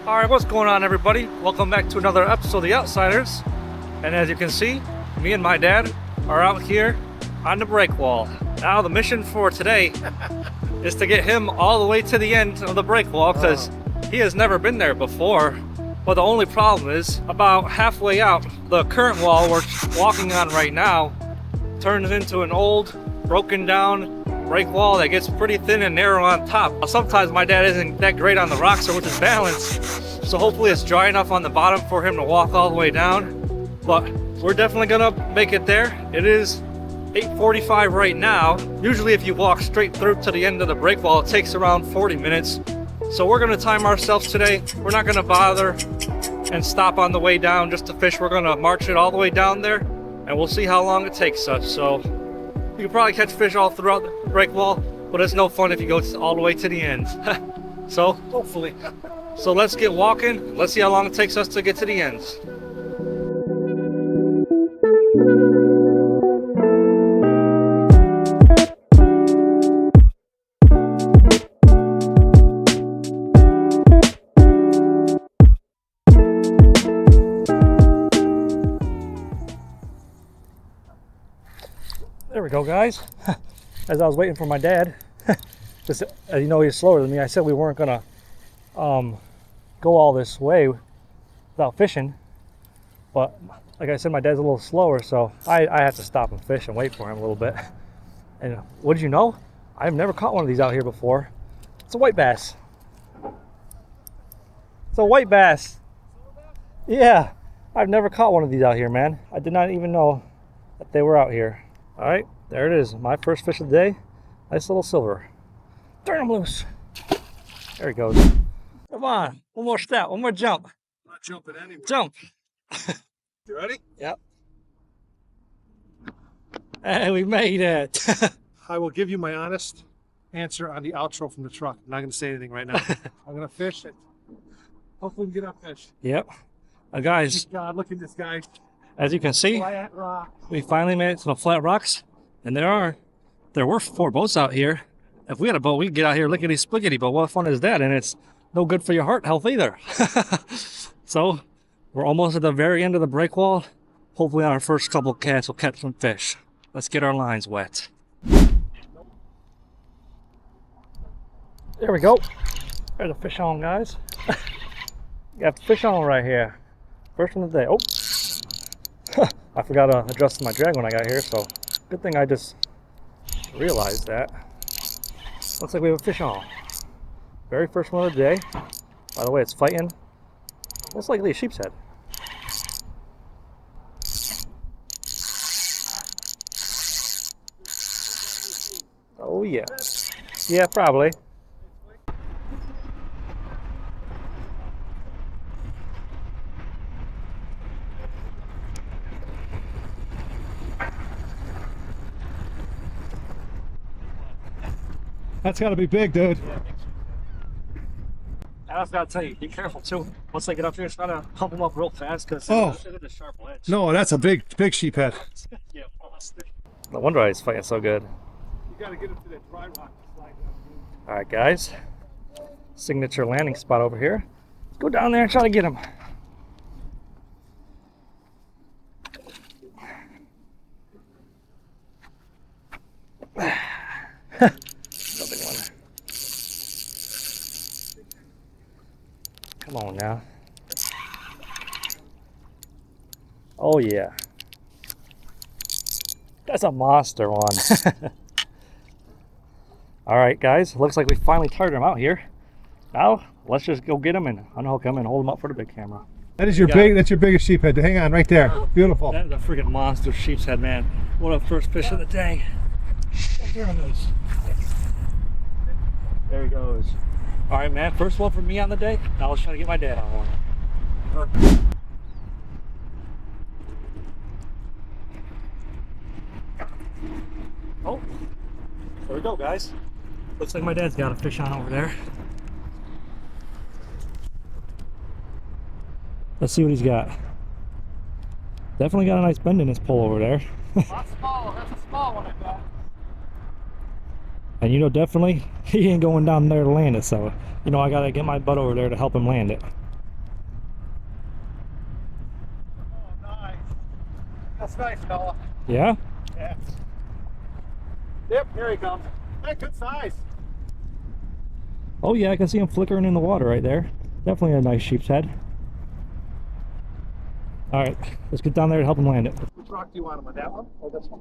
Alright, what's going on, everybody? Welcome back to another episode of The Outsiders. And as you can see, me and my dad are out here on the Breakwall. Now the mission for today is to get him all the way to the end of the Breakwall because he has never been there before. But the only problem is about halfway out, the current wall we're walking on right now turns into an old, broken down break wall that gets pretty thin and narrow on top. Sometimes my dad isn't that great on the rocks or with his balance, so hopefully it's dry enough on the bottom for him to walk all the way down. But we're definitely gonna make it there. It is 8:45 right now. Usually if you walk straight through to the end of the break wall, it takes around 40 minutes. So we're gonna time ourselves today. We're not gonna bother and stop on the way down just to fish. We're gonna march it all the way down there and we'll see how long it takes us. So you can probably catch fish all throughout the break wall, but it's no fun if you go all the way to the end. So hopefully. So let's get walking. Let's see how long it takes us to get to the ends. There we go, guys. As I was waiting for my dad, just, as you know, he's slower than me. I said we weren't gonna go all this way without fishing, but like I said, my dad's a little slower, so I have to stop and fish and wait for him a little bit. And what did you know? I've never caught one of these out here before. It's a white bass. It's a white bass. Yeah, I've never caught one of these out here, man. I did not even know that they were out here. All right, there it is. My first fish of the day. Nice little silver. Turn him loose. There he goes. Come on, one more step, one more jump. I'm not jumping anywhere. Jump. You ready? Yep. And we made it. I will give you my honest answer on the outro from the truck. I'm not going to say anything right now. I'm going to fish it. Hopefully we can get up fish. Yep. Guys, God, look at this guy. as you can see, Flat rock. we finally made it to the flat rocks. And there were 4 boats out here. If we had a boat, we'd get out here lickety-splickety, but what fun is that? And it's no good for your heart health either. So, we're almost at the very end of the break wall. Hopefully on our first couple casts, we'll catch some fish. Let's get our lines wet. There we go. There's a fish on, guys. You got fish on right here. First one of the day. Oh, I forgot to adjust my drag when I got here, so good thing I just realized that. Looks like we have a fish on. Very first one of the day. By the way, it's fighting. Most likely a sheep's head. Oh yeah. Yeah, probably. That's got to be big, dude. I also gotta tell you, be careful too. Once they get up here, try to pump them up real fast because it's a sharp ledge. No, that's a big sheephead. Yeah, no wonder he's fighting so good. You got to get him to that dry rock. All right, guys. Signature landing spot over here. Let's go down there and try to get him. No big one. Come on now. Oh yeah. That's a monster one. All right, guys. Looks like we finally tired him out here. Now let's just go get him and unhook him and hold him up for the big camera. That is your that's your biggest sheephead. Hang on, right there. Beautiful. That is a freaking monster sheep's head, man. What a first fish of the day. There it is. There he goes. All right, man. First one for me on the day. Now let's try to get my dad on one. Oh, there we go, guys. Looks like my dad's got a fish on over there. Let's see what he's got. Definitely got a nice bend in his pole over there. That's small. That's a small one, I bet. And you know, definitely he ain't going down there to land it, so you know I gotta get my butt over there to help him land it. That's nice, fella. Yeah? Yeah. Yep, here he comes. Hey, good size. Oh yeah, I can see him flickering in the water right there. Definitely a nice sheep's head. All right, let's get down there and help him land it. Which rock do you want him on, that one or this one?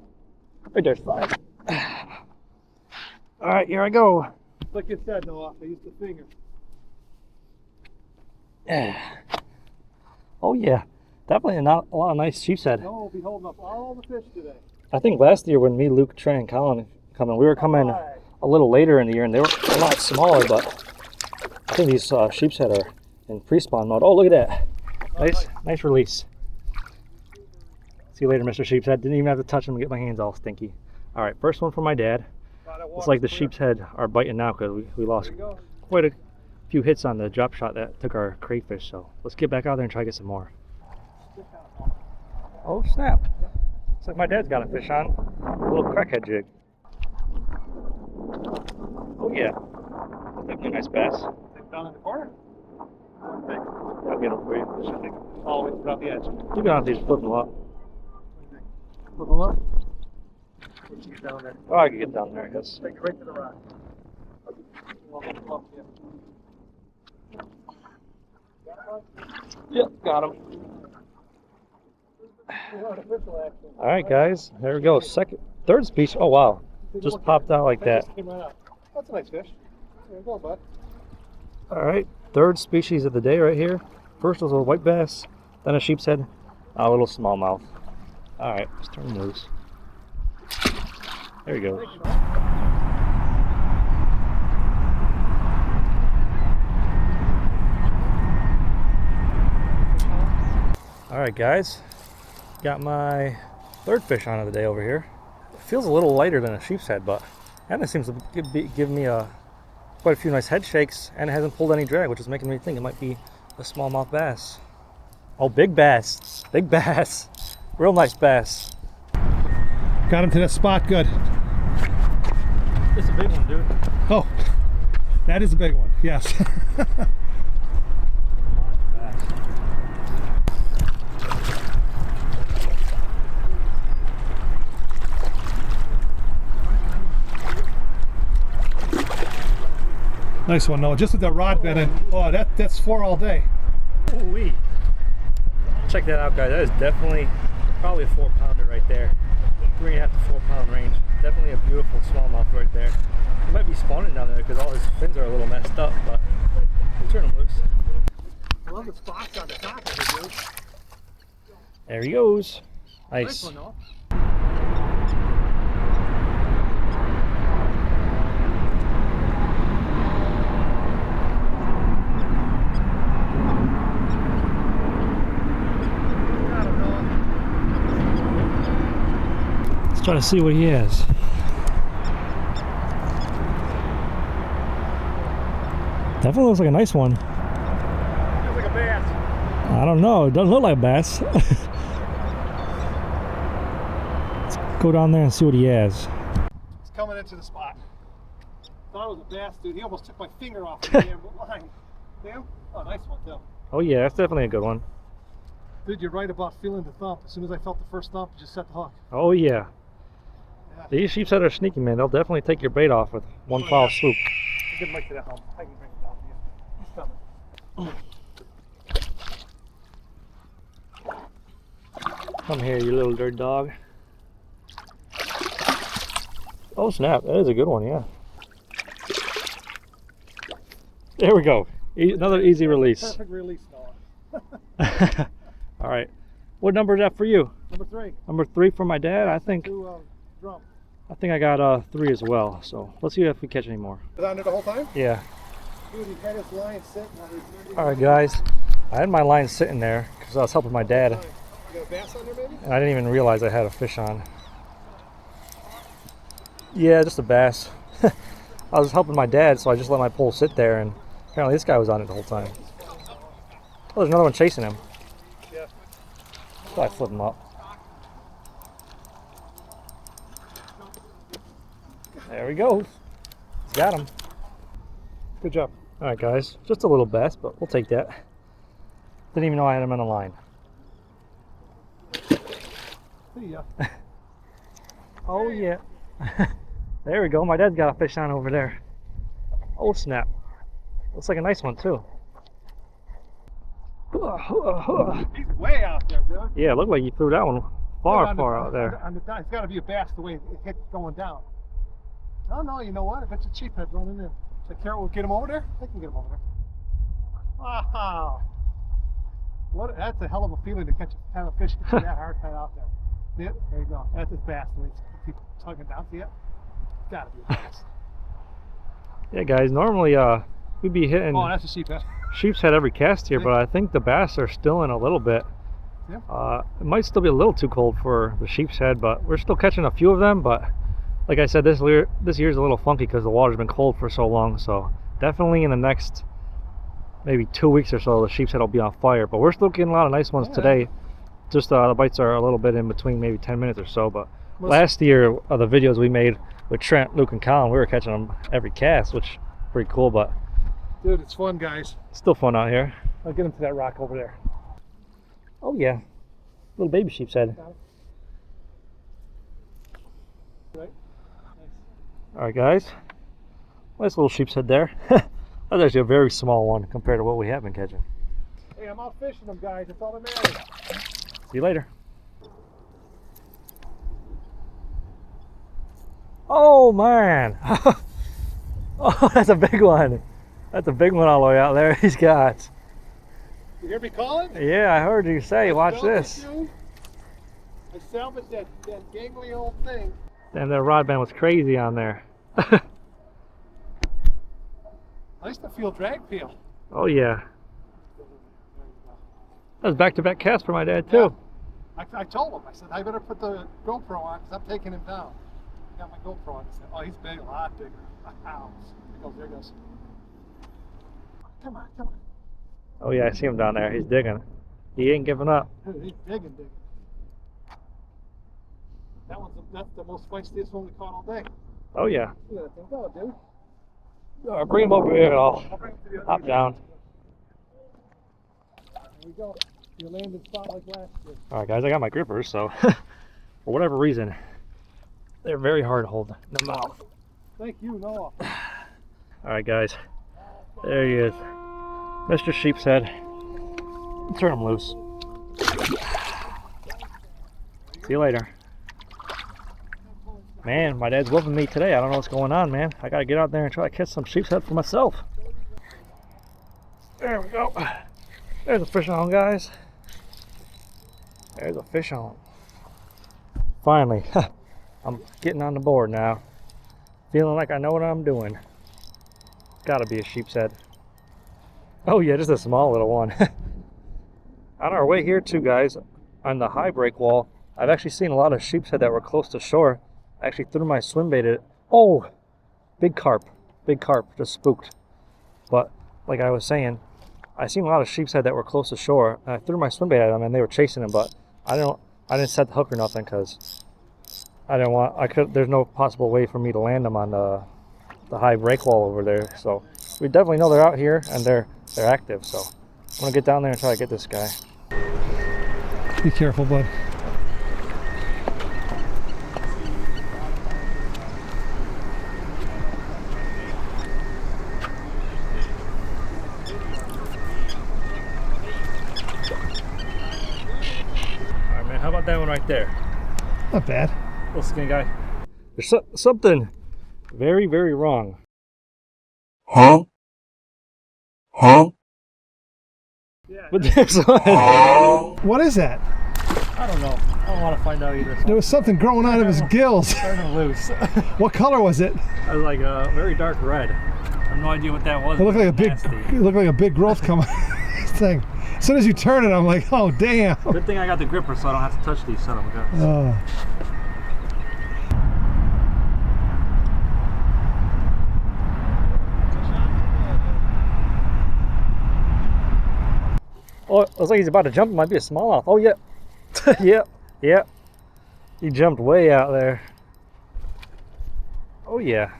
Right there's fine. All right, here I go. Like you said, Noah, I used the finger. Oh yeah, definitely not a lot of nice sheep's head. Noah will be holding up all the fish today. I think last year when me, Luke, Trey, and Colin coming, we were coming a little later in the year and they were a lot smaller, but I think these sheep's head are in pre-spawn mode. Oh, look at that. Nice release. See you later, Mr. Sheep's Head. Didn't even have to touch him and get my hands all stinky. All right, first one for my dad. Looks like the sheep's head are biting now because we lost quite a few hits on the drop shot that took our crayfish. So let's get back out there and try to get some more. Oh snap! Looks like my dad's got a fish on. A little crackhead jig. Oh yeah, that's definitely a nice bass. Down in the corner? I'll get him for you. All the way around the edge. You can honestly just flip them up. Flip them up? Once you get down there. Oh, I can get down there, I guess. Take it right to the rock. Yep, got him. All right, guys, there we go. Third species. Oh wow, just popped out like that. That's a nice fish. There you go, bud. All right, third species of the day right here. First was a white bass, then a sheep's head, a little smallmouth. All right, let's turn him loose. There he goes. All right, guys, got my third fish on of the day over here. It feels a little lighter than a sheep's head, but and it seems to give me quite a few nice head shakes, and it hasn't pulled any drag, which is making me think it might be a smallmouth bass. Oh, big bass, real nice bass. Got him to that spot, good. It's a big one, dude. Oh, that is a big one, yes. Nice one, Noah. Just with that rod bent in. Oh, that's 4 all day. Ooh-wee. Check that out, guys. That is definitely probably a 4-pounder right there. 3.5 to 4 pound range. Definitely a beautiful smallmouth right there. He might be spawning down there because all his fins are a little messed up, but we'll turn him loose. I love the spots on the top of it, dude. There he goes. Nice. Nice one, Noah. Let's try to see what he has. Definitely looks like a nice one. Feels like a bass. I don't know. It doesn't look like a bass. Let's go down there and see what he has. It's coming into the spot. Thought it was a bass, dude. He almost took my finger off the damn line. Damn. Oh, nice one, too. Oh yeah, that's definitely a good one. Dude, you're right about feeling the thump. As soon as I felt the first thump, you just set the hook. Oh yeah. Yeah. These sheepshead are sneaky, man. They'll definitely take your bait off with one foul swoop. I'll get Mike to that hump. I can bring it down to you. He's coming. Come here, you little dirt dog. Oh snap, that is a good one, yeah. There we go. Another easy release. Perfect release, Noah. All right. What number is that for you? Number 3. Number 3 for my dad. I think Drum. I got 3 as well. So let's see if we catch any more. Was on there the whole time? Yeah. Dude, he had his line sitting on his... All right, guys. I had my line sitting there because I was helping my dad, You got a bass on there, maybe? and I didn't even realize I had a fish on. Yeah, just a bass. I was helping my dad, so I just let my pole sit there, and apparently this guy was on it the whole time. Oh, there's another one chasing him. Yeah. So I flip him up. There we go. He's got him. Good job. All right, guys. Just a little bass, but we'll take that. Didn't even know I had him on the line. I think See ya. Oh yeah. There we go. My dad's got a fish on over there. Oh snap. Looks like a nice one too. He's way out there, dude. Yeah, it looked like you threw that one far, far out there. It's got to be a bass the way it hit going down. No, you know what? If it's a cheap head running in. So Carol will get him over there? I can get him over there. Wow. That's a hell of a feeling to have a fish get you that hard tight out there. See it? There you go. That's his bass. Keep tugging down. See it? It's got to be a bass. Yeah, guys, normally we'd be hitting That's a sheep head. sheep's head every cast here, but I think the bass are still in a little bit. Yeah. It might still be a little too cold for the sheep's head, but we're still catching a few of them. But like I said, this year's a little funky because the water's been cold for so long. So definitely in the next maybe 2 weeks or so, the sheep's head will be on fire. But we're still getting a lot of nice ones today. Just the bites are a little bit in between, maybe 10 minutes or so. But last year, the videos we made with Trent, Luke, and Colin, we were catching them every cast, which is pretty cool. But dude, it's fun, guys. Still fun out here. I'll get him to that rock over there. Oh yeah, little baby sheep's head. Right. Nice. All right, guys. Nice little sheep's head there. That's actually a very small one compared to what we have been catching. Hey, I'm out fishing them, guys. That's all that matters. See you later. Oh man. Oh, that's a big one. That's a big one all the way out there. He's got. You hear me calling? Yeah, I heard you say. Watch this. I salvaged that gangly old thing. Damn, that rod band was crazy on there. At least I feel drag feel. Oh yeah. That was back-to-back cast for my dad too. Yeah. I told him. I said I better put the GoPro on because I'm taking him down. I got my GoPro on. He said, "Oh, he's big, a lot bigger." Wow. There he goes. Come on. Oh yeah, I see him down there. He's digging. He ain't giving up. Dude, he's digging. That's the most feistiest one we caught all day. Oh yeah. Look at that thing go, dude. All right, bring him over here and I'll bring him to the hop down. There we go. Your landing spot like last year. All right, guys, I got my grippers, so for whatever reason, they're very hard to hold in the mouth. Thank you, Noah. All right, guys, there he is, Mr. Sheep's Head. Turn him loose. See you later. Man, my dad's whooping me today. I don't know what's going on, man. I gotta get out there and try to catch some sheep's head for myself. There we go. There's a fish on, guys. There's a fish on. Finally, I'm getting on the board now. Feeling like I know what I'm doing. Gotta be a sheep's head. Oh yeah, just a small little one. On our way here too, guys, on the high breakwall, I've actually seen a lot of sheep's head that were close to shore. I actually threw my swim bait at it. Oh, big carp, just spooked. But like I was saying, I seen a lot of sheep's head that were close to shore, and I threw my swim bait at them, and they were chasing them. But I didn't set the hook or nothing because there's no possible way for me to land them on the high breakwall over there. So we definitely know they're out here and they're active. So I'm gonna get down there and try to get this guy. Be careful, bud. How about that one right there? Not bad. Little skinny guy. There's something very, very wrong. Huh? Yeah, but there's one. What is that? I don't know. I don't want to find out either. There was something growing out of his gills. Turning loose. What color was it? It was like a very dark red. I have no idea what that was. It looked like a big growth coming this thing. As soon as you turn it, I'm like, oh damn. Good thing I got the gripper so I don't have to touch these son of a guns. Oh, it looks like he's about to jump. It might be a smallmouth. Oh yeah. Yep. He jumped way out there. Oh yeah.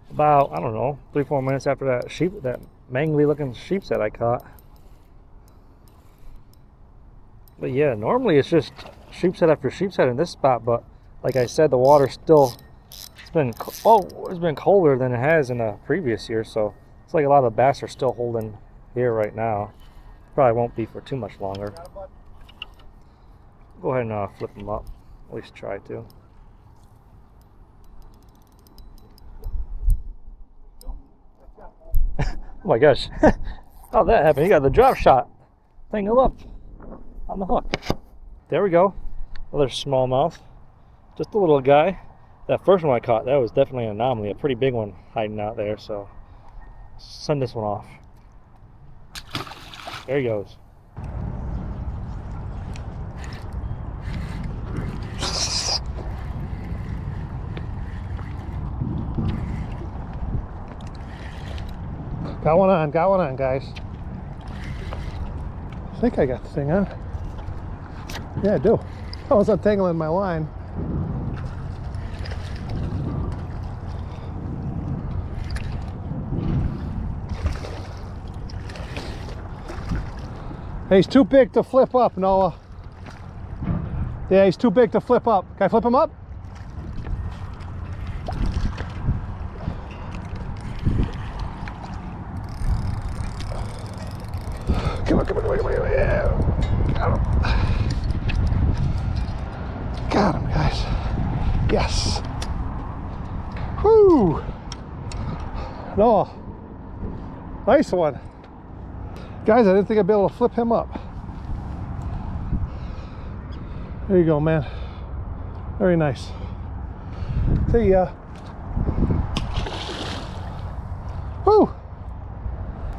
About, I don't know, 3-4 minutes after that mangly looking sheep's head I caught. But yeah, normally it's just sheep's head after sheep's head in this spot, but like I said, the water's still, it's been colder than it has in the previous year, so it's like a lot of the bass are still holding here right now. Probably won't be for too much longer. Go ahead and flip them up, at least try to. Oh my gosh, how'd that happen? He got the drop shot thing up on the hook. There we go, another smallmouth, just a little guy. That first one I caught, that was definitely an anomaly, a pretty big one hiding out there, so send this one off. There he goes. Got one on, guys. I think I got the thing on. Yeah, I do. I was untangling my line. Hey, he's too big to flip up, Noah. Yeah, he's too big to flip up. Can I flip him up? Come on, yeah. Got him, guys. Yes. Whoo! No. Nice one. Guys, I didn't think I'd be able to flip him up. There you go, man. Very nice. See ya. Whoo!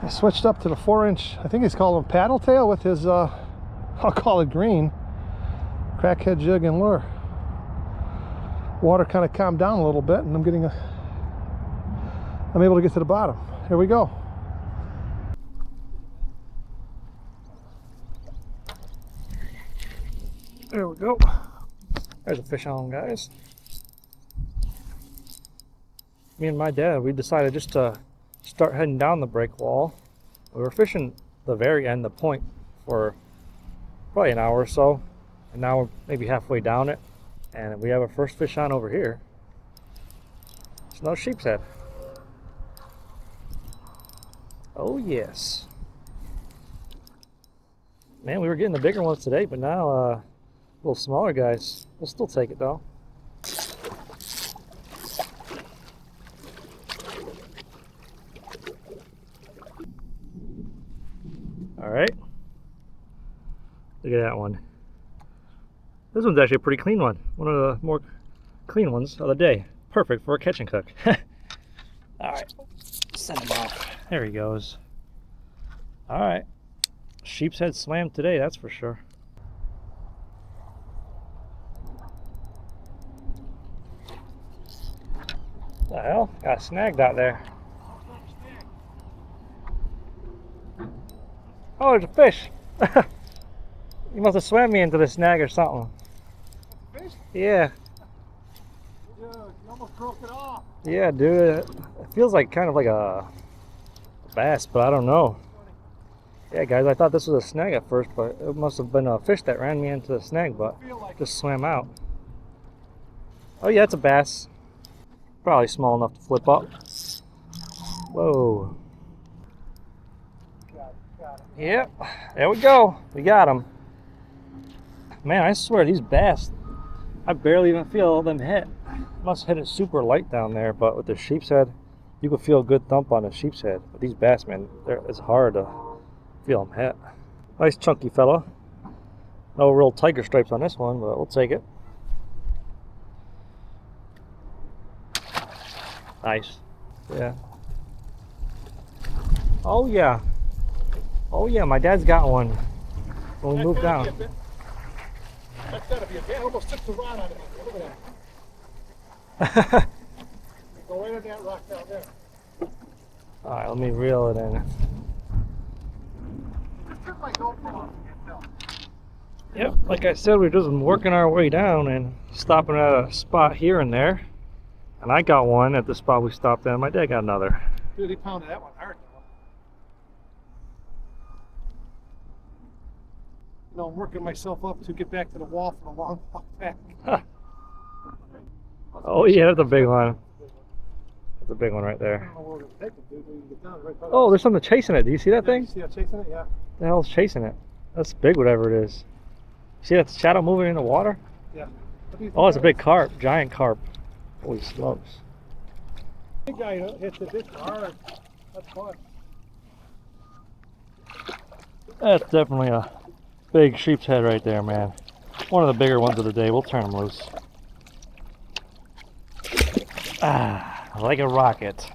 I switched up to the 4-inch, I think he's called him paddle tail with his, I'll call it green, crackhead jig and lure. Water kind of calmed down a little bit, and I'm able to get to the bottom. Here we go. There we go. There's a fish on, guys. Me and my dad, we decided just to start heading down the breakwall. We were fishing the very end, the point, for probably an hour or so, and now we're maybe halfway down it, and we have our first fish on over here. It's another sheep's head. Oh yes, man, we were getting the bigger ones today, but now a little smaller guys. We'll still take it though. All right, look at that one. This one's actually a pretty clean one. One of the more clean ones of the day. Perfect for a catch and cook. All right, send him off. There he goes. All right, sheep's head slammed today, that's for sure. What the hell? Got snagged out there. Oh, there's a fish. You must have swam me into the snag or something. Fish? Yeah. Dude, you almost broke it off. Yeah, dude. It feels like kind of like a bass, but I don't know. Yeah, guys, I thought this was a snag at first, but it must have been a fish that ran me into the snag, but just swam out. Oh yeah, it's a bass. Probably small enough to flip up. Whoa. Yep, there we go. We got him. Man, I swear these bass, I barely even feel them hit. Must hit it super light down there, but with the sheep's head, you can feel a good thump on the sheep's head. But these bass, man, it's hard to feel them hit. Nice chunky fella. No real tiger stripes on this one, but we'll take it. Nice. Yeah. Oh yeah. Oh yeah, my dad's got one when we moved down. That's gotta be a bit. I almost took the rod out of it. Look at that. Go right on that rock down there. Alright, let me reel it in. Took my GoPro off. Yep, like I said, we're just working our way down and stopping at a spot here and there. And I got one at the spot we stopped at. My dad got another. Dude, he pounded that one hard. You know, I'm working myself up to get back to the wall for the long walk back. Oh yeah, that's a big one. That's a big one right I there. don't know where we're gonna take it, dude. We can get down right by Oh, there's something chasing it. Do you see that thing? You see that chasing it? Yeah. The hell's chasing it? That's big, whatever it is. See that shadow moving in the water? Yeah. What do you think Oh, it's a that big is? carp, giant carp. Holy smokes. Big guy hits the ditch hard. That's fun. That's definitely a big sheep's head right there, man. One of the bigger ones of the day. We'll turn him loose. Ah, like a rocket.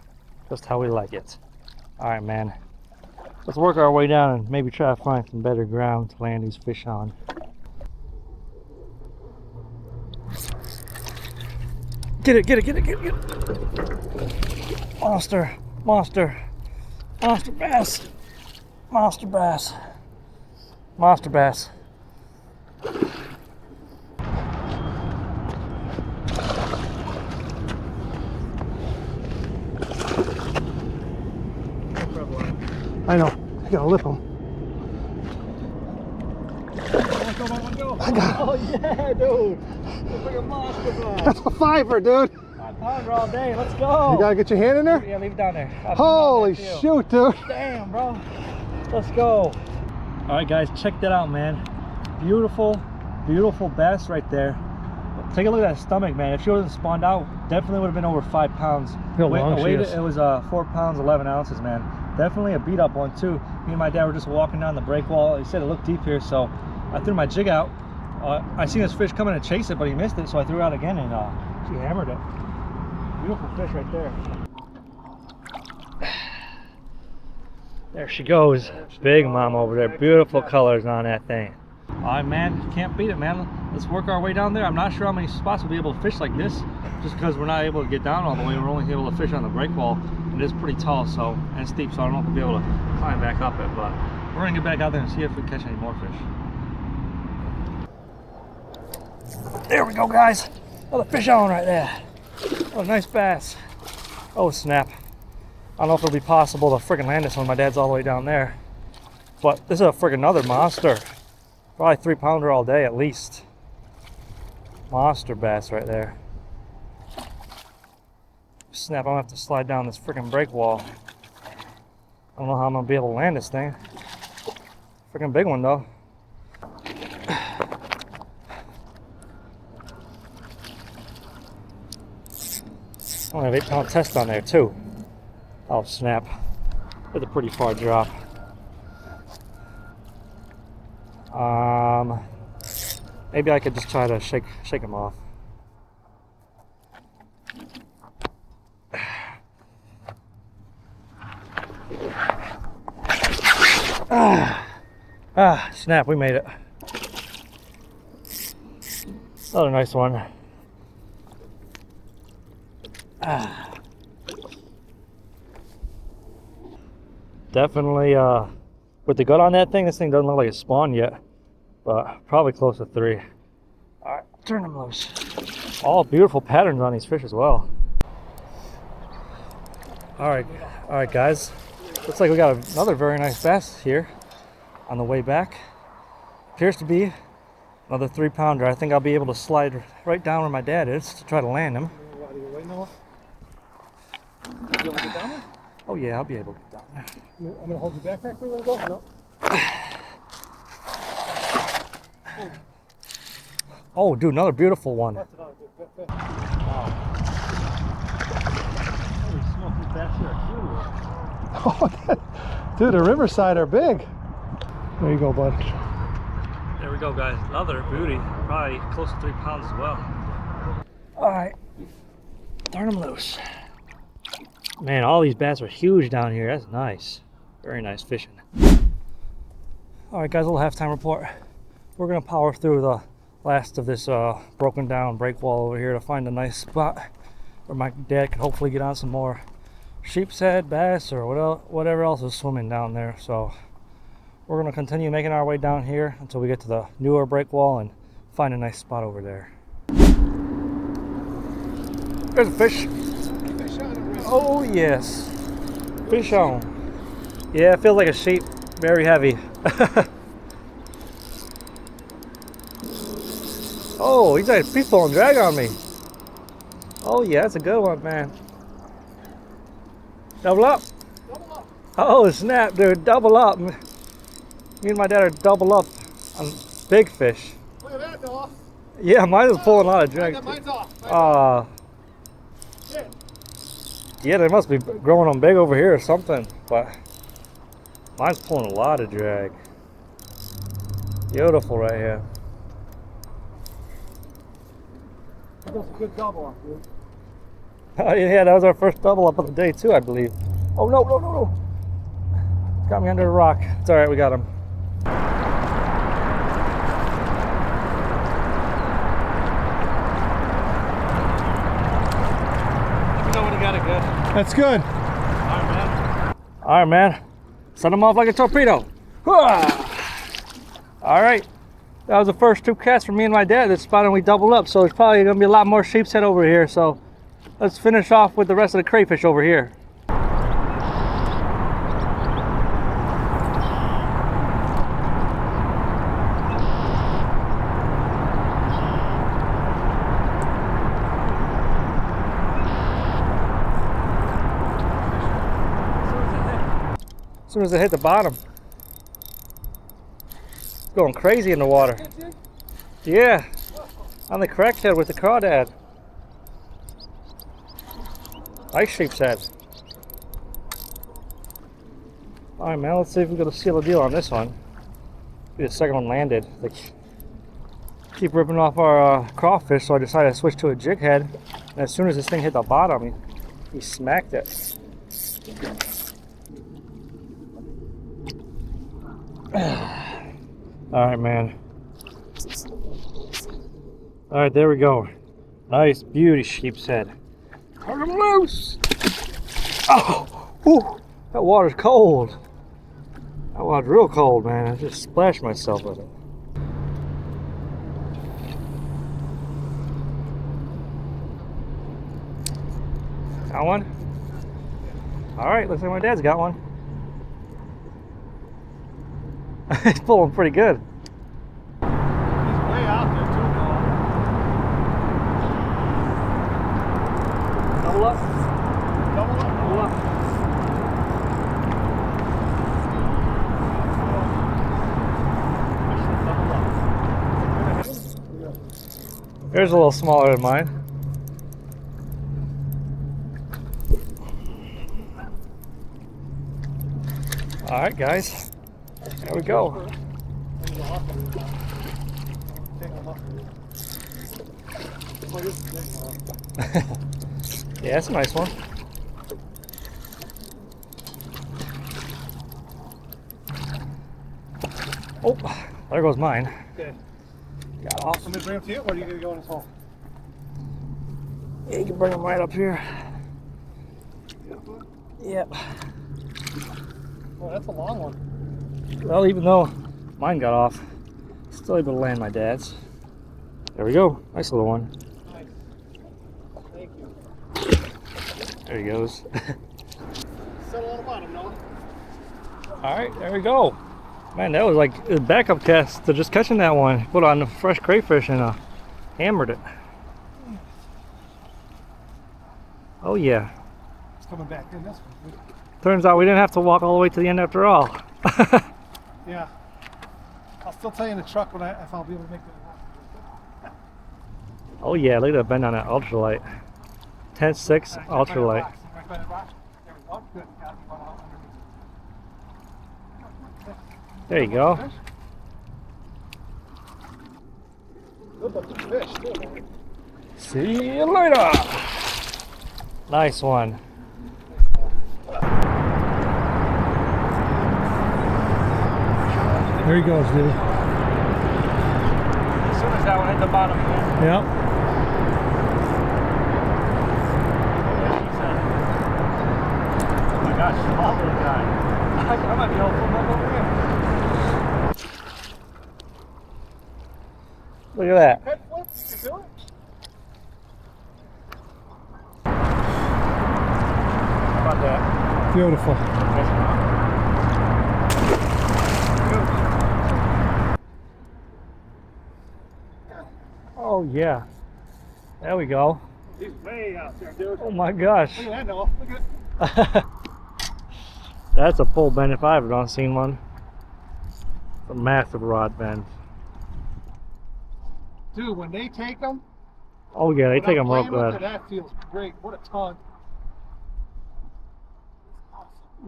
Just how we like it. Alright, man. Let's work our way down and maybe try to find some better ground to land these fish on. Get it, get it, get it, get it, get it. Monster, monster, monster bass, monster bass, monster bass. I know. I gotta lip him. I got Oh yeah, dude. It's like a monster bass. That's a fiver, dude. 5 pounder all day. Let's go. You gotta get your hand in there? Yeah, leave it down there. I'll Holy put it down there, too. shoot, dude. Damn, bro. Let's go. All right, guys, check that out, man. Beautiful, beautiful bass right there. Take a look at that stomach, man. If she wasn't spawned out, definitely would have been over 5 pounds. How long she is. It was 4 pounds 11 ounces, man. Definitely a beat up one too. Me and my dad were just walking down the breakwall. He said it looked deep here, so I threw my jig out. I seen this fish coming to chase it, but he missed it, so I threw it out again, and she hammered it. Beautiful fish right there. There she goes. Big mom over there. Beautiful colors on that thing. All right, man. Can't beat it, man. Let's work our way down there. I'm not sure how many spots we'll be able to fish like this, just because we're not able to get down all the way. We're only able to fish on the breakwall. It is pretty tall, so, and steep, so I don't know if we'll be able to climb back up it, but we're gonna get back out there and see if we catch any more fish. There we go, guys. Another fish on right there. Oh, nice bass. Oh, snap. I don't know if it'll be possible to freaking land this one. My dad's all the way down there. But this is a freaking another monster. Probably 3 pounder all day at least. Monster bass right there. Snap, I'm gonna have to slide down this freaking break wall. I don't know how I'm gonna be able to land this thing. Freaking big one though. I have 8 pound test on there too. Oh snap. It's a pretty far drop. Maybe I could just try to shake him off. Snap, we made it. Another nice one. Definitely, with the gut on that thing, this thing doesn't look like it's spawned yet, but probably close to 3. All right, turn them loose. All beautiful patterns on these fish as well. All right, guys. Looks like we got another very nice bass here on the way back. Appears to be another 3 pounder. I think I'll be able to slide right down where my dad is to try to land him. You want to get down there? Oh yeah, I'll be able to get down there. I'm gonna hold your backpack for you. Go. No. Oh, dude, another beautiful one. That's another good fish. Wow. Holy smoke, these bass here are huge. Oh, dude, the riverside are big. There you go, bud. There we go, guys. Another beauty. Probably close to 3 pounds as well. All right, turn them loose. Man, all these bass are huge down here. That's nice. Very nice fishing. All right, guys, a little halftime report. We're gonna power through the last of this broken down breakwall over here to find a nice spot where my dad can hopefully get on some more sheep's head, bass, or whatever else is swimming down there. So we're gonna continue making our way down here until we get to the newer breakwall and find a nice spot over there. There's a fish. Oh yes, fish on. Yeah, it feels like a sheep, very heavy. Oh, he's like free flowing drag on me. Oh yeah, that's a good one, man. Double up. Double up. Oh snap, dude, double up. Me and my dad are double up on big fish. Look at that, Noah. Yeah, mine is pulling a lot of drag. Mine's off. Shit. Yeah, they must be growing them big over here or something, but mine's pulling a lot of drag. Beautiful right here. That was a good double up, dude. Oh yeah, that was our first double up of the day too, I believe. Oh no, no, no, no. Got me under a rock. It's alright, we got him. Let me know when you got it good. That's good. Alright, man. Alright, man. Set him off like a torpedo. Alright. That was the first 2 casts for me and my dad this spot, and we doubled up, so there's probably gonna be a lot more sheep's head over here, so let's finish off with the rest of the crayfish over here. As soon as it hit the bottom, it's going crazy in the water. Yeah, on the crackhead with the crawdad. Ice sheep's head. Alright, man, let's see if we're going to seal the deal on this one. The second one landed. They keep ripping off our crawfish, so I decided to switch to a jig head. And as soon as this thing hit the bottom, he smacked it. Alright, man. Alright, there we go. Nice beauty sheep's head. Turn him loose! Oh! Whew, that water's cold. That water's real cold, man. I just splashed myself with it. Got one? Alright, looks like my dad's got one. He's pulling pretty good. He's way out there, too, Noah. Double up. Double up. Double up. Here's a little smaller than mine. All right, guys. There we go. Yeah, that's a nice one. Oh, there goes mine. Okay. Got off. Let me bring him to you, or are you going to go in his hole? Yeah, you can bring him right up here. Yep. Oh, that's a long one. Well, even though mine got off, still able to land my dad's. There we go. Nice little one. Nice. Thank you. There he goes. Settle on the bottom, Noah. Alright, there we go. Man, that was like a backup cast to just catching that one. Put on the fresh crayfish and hammered it. Oh yeah. It's coming back in this one. Turns out we didn't have to walk all the way to the end after all. Yeah. I'll still tell you in the truck when if I'll be able to make it. Oh yeah, look at that bend on that ultralight. 10.6 ultralight. Right by the rock. There we go. Good. Got it. There you go. Good looking fish, too. See you later. Nice one. There he goes, dude. As soon as that one hit the bottom. Yep. Oh my gosh, small little guy. I might be able to pull him up over here. Look at that. Head flip, you feel it? How about that? Beautiful. Oh yeah. There we go. He's way out there, dude. Oh my gosh. Look at that, Noah. Look at That's a full bend if I've ever seen one. It's a massive rod bend. Dude, when they take them, Oh yeah, they take them real good. That feels great. What a ton.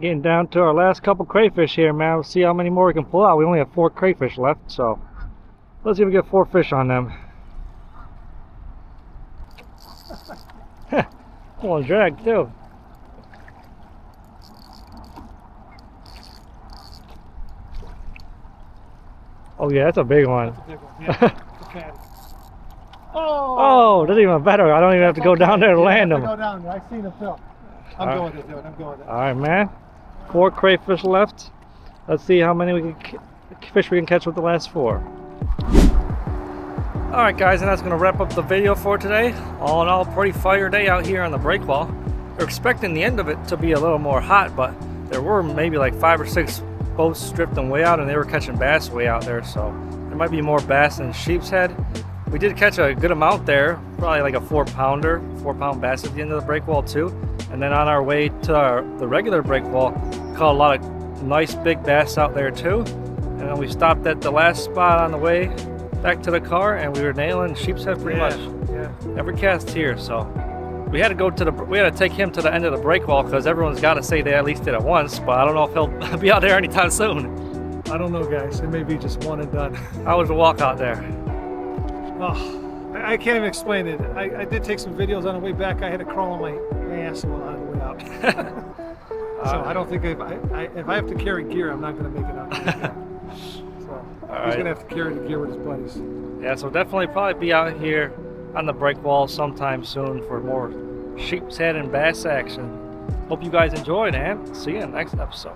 Getting down to our last couple crayfish here, man. We'll see how many more we can pull out. We only have 4 crayfish left, so let's see if we get 4 fish on them. Pulling drag too. Oh yeah, that's a big one. That's a big one. Yeah. It's a fatty. Oh, that's even better. I don't even have to go down there to land them. Go down there. I seen them too. I'm going with it, dude. I'm going with it. All right, man. 4 crayfish left. Let's see how many fish we can catch with the last 4. All right, guys, and that's going to wrap up the video for today. All in all, pretty fire day out here on the Breakwall. We're expecting the end of it to be a little more hot, but there were maybe like 5 or 6 boats drifting way out, and they were catching bass way out there, so there might be more bass than sheep's head. We did catch a good amount there, probably like a 4-pounder, 4-pound bass at the end of the Breakwall too. And then on our way to the regular Breakwall, caught a lot of nice big bass out there too. And then we stopped at the last spot on the way back to the car, and we were nailing sheep's head pretty much every cast here. So we had to go to we had to take him to the end of the Breakwall because everyone's got to say they at least did it once. But I don't know if he'll be out there anytime soon. I don't know, guys. It may be just one and done. How was the walk out there? Oh, I can't even explain it. I did take some videos on the way back. I had to crawl on my ass on the way out. So I don't think if I have to carry gear, I'm not going to make it out. So he's going to have to carry the gear with his buddies. Yeah, so definitely probably be out here on the Breakwall sometime soon for more sheep's head and bass action. Hope you guys enjoyed, and see you in the next episode.